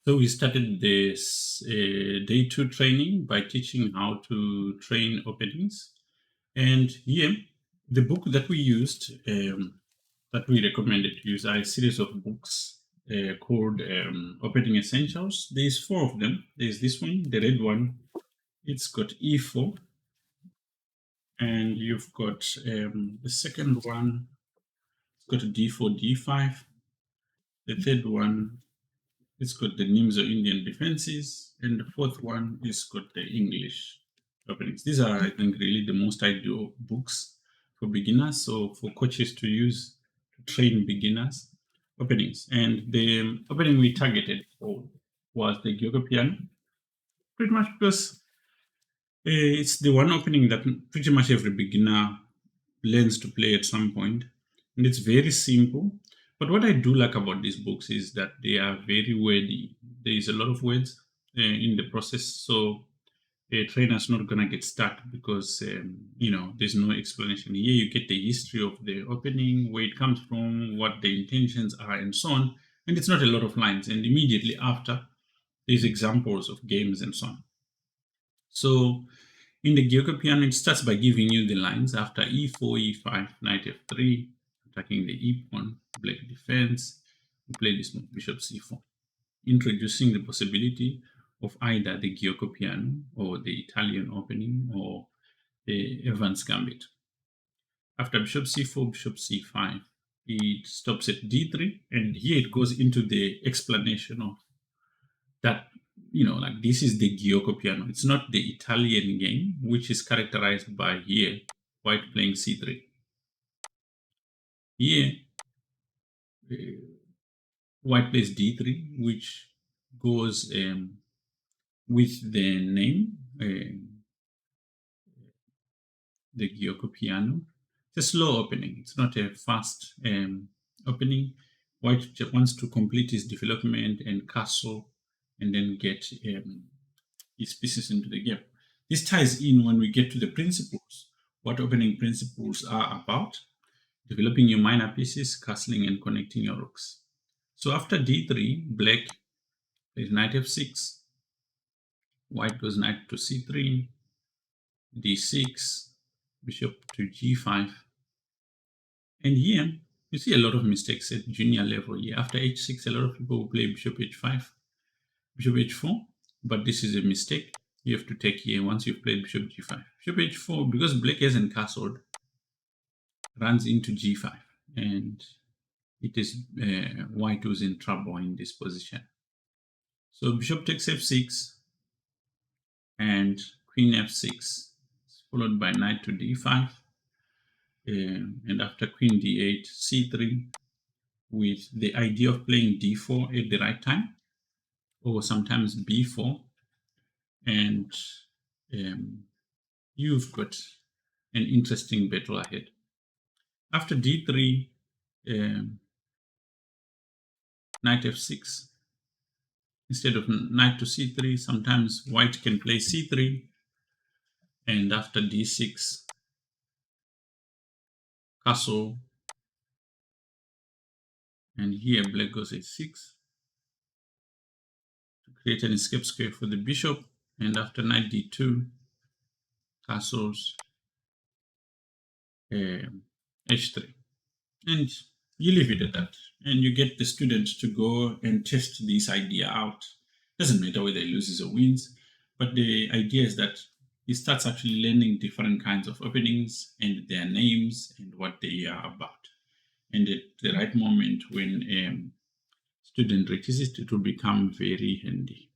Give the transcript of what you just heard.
So we started this day two training by teaching how to train openings. And here, the book that we used, that we recommended to use, are a series of books called Opening Essentials. There's four of them. There's this one, the red one. It's got E4, and you've got the second one. It's got a D4, D5. The third one, it's got the names of Indian defenses, and the fourth one is got the English openings. These are, I think, really the most ideal books for beginners. So for coaches to use to train beginners openings. And the opening we targeted for was the Guioco Piano, pretty much because it's the one opening that pretty much every beginner learns to play at some point, and it's very simple. But what I do like about these books is that they are very wordy. There is a lot of words in the process, so a trainer's not gonna get stuck because there's no explanation. Here you get the history of the opening, where it comes from, what the intentions are, and so on. And it's not a lot of lines. And immediately after, there's examples of games and so on. So in the Guioco Piano, it starts by giving you the lines after e4, e5, knight f3, attacking the e pawn, black defense. We play this move, bishop c4, introducing the possibility of either the Guioco Piano or the Italian opening or the Evans Gambit. After bishop c4, bishop c5, it stops at d3, and here it goes into the explanation of that, like this is the Guioco Piano. It's not the Italian game, which is characterized by here, white playing c3. Here, uh, white plays d3, which goes with the name, the Guioco Piano. It's a slow opening. It's not a fast opening. White wants to complete his development and castle, and then get his pieces into the game. This ties in when we get to the principles, what opening principles are about: developing your minor pieces, castling, and connecting your rooks. So after d3, black plays knight f6, white goes knight to c3, d6, bishop to g5. And here, you see a lot of mistakes at junior level here. After h6, a lot of people will play bishop h5, bishop h4, but this is a mistake you have to take here once you've played bishop g5. Bishop h4, because black hasn't castled, runs into g5, and it is white who's in trouble in this position. So bishop takes f6 and queen f6, followed by knight to d5, and after queen d8, c3, with the idea of playing d4 at the right time, or sometimes b4, and you've got an interesting battle ahead. After d3, knight f6, instead of knight to c3, sometimes white can play c3, and after d6, castle, and here black goes a6 to create an escape square for the bishop, and after knight d2, castles, h3, and you leave it at that, and you get the student to go and test this idea out. Doesn't matter whether he loses or wins, but the idea is that he starts actually learning different kinds of openings and their names and what they are about. And at the right moment, when student reaches it, it will become very handy.